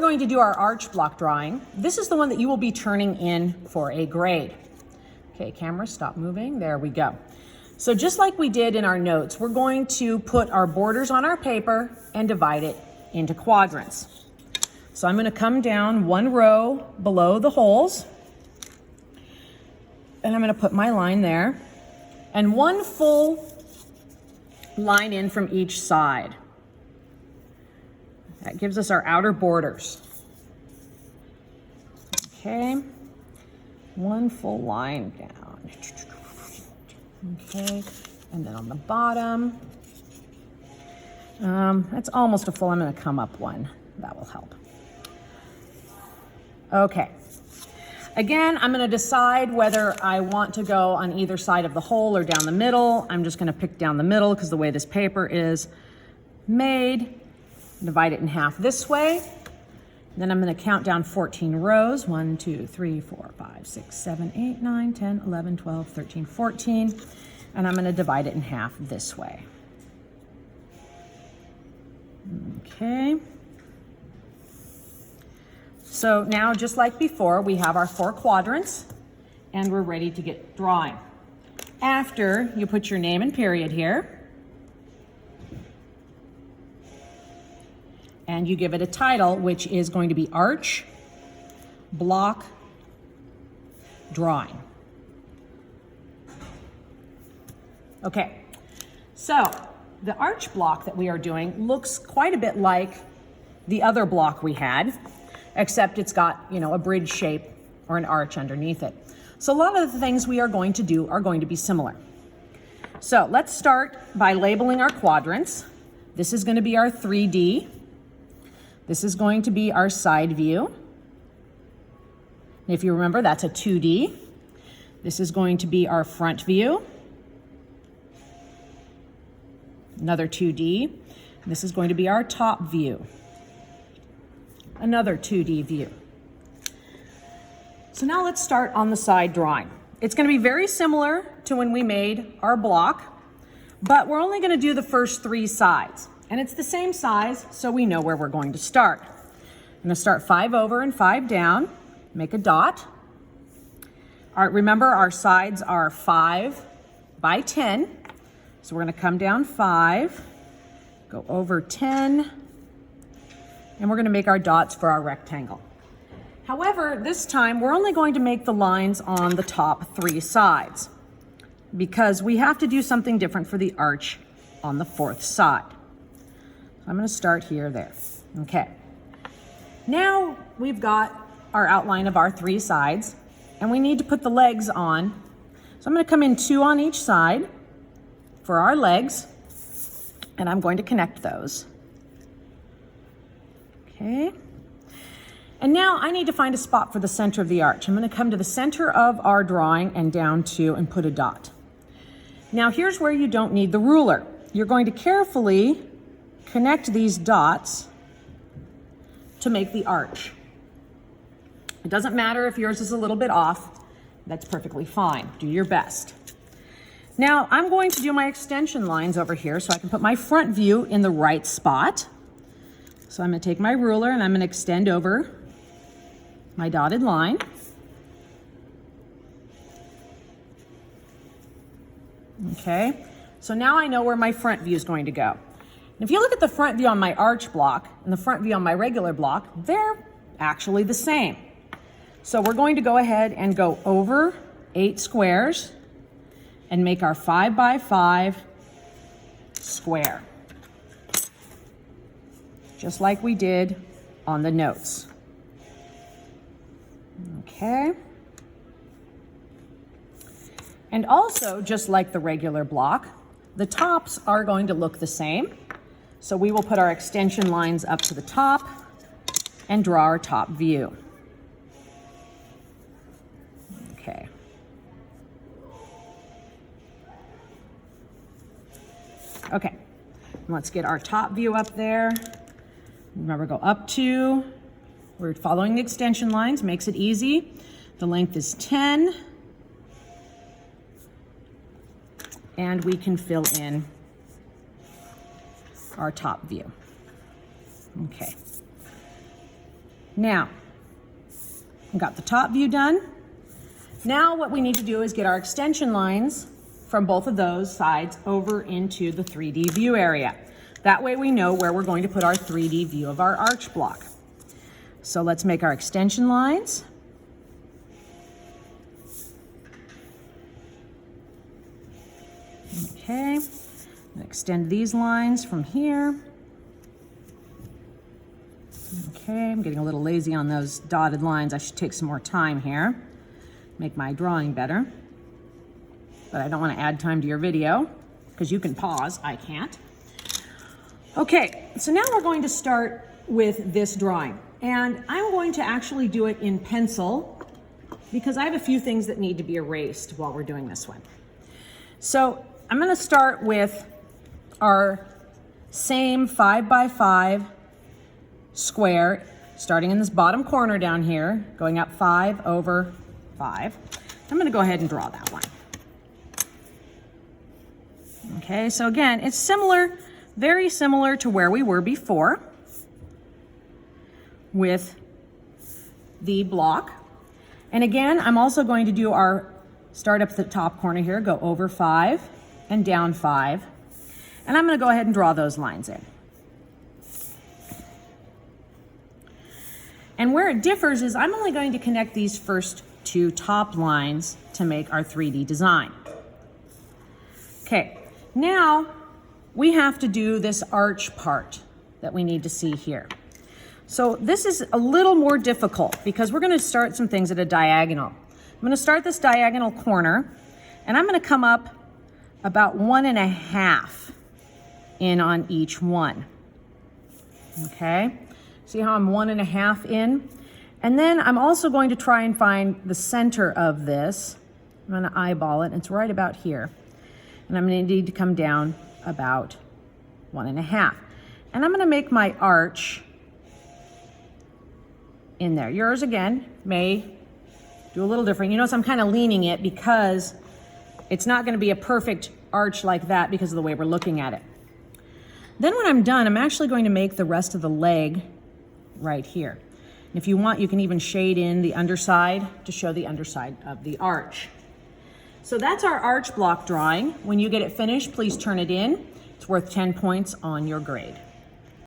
going to do our arch block drawing. This is the one that you will be turning in for a grade. Okay, camera, stop moving. There we go. So just like we did in our notes, we're going to put our borders on our paper and divide it into quadrants. So I'm going to come down one row below the holes, and I'm going to put my line there, and one full line in from each side. That gives us our outer borders. Okay, one full line down. Okay, and then on the bottom, that's almost a full. I'm going to come up one. That will help. Okay. Again, I'm going to decide whether I want to go on either side of the hole or down the middle. I'm just going to pick down the middle because the way this paper is made. Divide it in half this way. Then I'm going to count down 14 rows. 1, 2, 3, 4, 5, 6, 7, 8, 9, 10, 11, 12, 13, 14. And I'm going to divide it in half this way. Okay. So now, just like before, we have our 4 quadrants, and we're ready to get drawing. After you put your name and period here, and you give it a title, which is going to be Arch Block Drawing. Okay, so the arch block that we are doing looks quite a bit like the other block we had, except it's got, a bridge shape or an arch underneath it. So a lot of the things we are going to do are going to be similar. So let's start by labeling our quadrants. This is going to be our 3D. This is going to be our side view. And if you remember, that's a 2D. This is going to be our front view. Another 2D. This is going to be our top view. Another 2D view. So now let's start on the side drawing. It's going to be very similar to when we made our block, but we're only going to do the first 3 sides. And it's the same size, so we know where we're going to start. I'm going to start 5 over and 5 down, make a dot. Remember, our sides are 5 by 10. So we're going to come down 5, go over 10, and we're going to make our dots for our rectangle. However, this time we're only going to make the lines on the top 3 sides because we have to do something different for the arch on the 4th side. So I'm going to start here, there. Okay. Now we've got our outline of our 3 sides, and we need to put the legs on. So I'm going to come in 2 on each side for our legs, and I'm going to connect those. Okay. And now I need to find a spot for the center of the arch. I'm going to come to the center of our drawing and down 2 and put a dot. Now here's where you don't need the ruler. You're going to carefully connect these dots to make the arch. It doesn't matter if yours is a little bit off. That's perfectly fine. Do your best. Now I'm going to do my extension lines over here so I can put my front view in the right spot. So I'm going to take my ruler and I'm going to extend over my dotted line. Okay, so now I know where my front view is going to go. And if you look at the front view on my arch block and the front view on my regular block, they're actually the same. So we're going to go ahead and go over 8 squares and make our 5 by 5 square, just like we did on the notes. Okay. And also, just like the regular block, the tops are going to look the same. So we will put our extension lines up to the top and draw our top view. Okay. Okay, let's get our top view up there. Remember, go up 2. We're following the extension lines, makes it easy. The length is 10. And we can fill in our top view. Okay. Now, we've got the top view done. Now what we need to do is get our extension lines from both of those sides over into the 3D view area. That way we know where we're going to put our 3D view of our arch block. So let's make our extension lines. Okay, and extend these lines from here. Okay, I'm getting a little lazy on those dotted lines. I should take some more time here, make my drawing better. But I don't want to add time to your video because you can pause, I can't. Okay, so now we're going to start with this drawing. And I'm going to actually do it in pencil because I have a few things that need to be erased while we're doing this one. So I'm going to start with our same 5x5 square, starting in this bottom corner down here, going up 5 over 5. I'm going to go ahead and draw that one. Okay, so again, it's similar, very similar to where we were before with the block. And again, I'm also going to do our start up at the top corner here, go over 5 and down 5. And I'm going to go ahead and draw those lines in. And where it differs is I'm only going to connect these first two top lines to make our 3D design. Okay, now we have to do this arch part that we need to see here. So this is a little more difficult because we're going to start some things at a diagonal. I'm going to start this diagonal corner and I'm going to come up about 1.5 in on each one. Okay, see how I'm 1.5 in? And then I'm also going to try and find the center of this. I'm going to eyeball it. It's right about here. And I'm going to need to come down about 1.5. And I'm going to make my arch in there. Yours, again, may do a little different. You notice I'm kind of leaning it because it's not going to be a perfect arch like that because of the way we're looking at it. Then when I'm done, I'm actually going to make the rest of the leg right here. And if you want, you can even shade in the underside to show the underside of the arch. So that's our arch block drawing. When you get it finished, please turn it in. It's worth 10 points on your grade.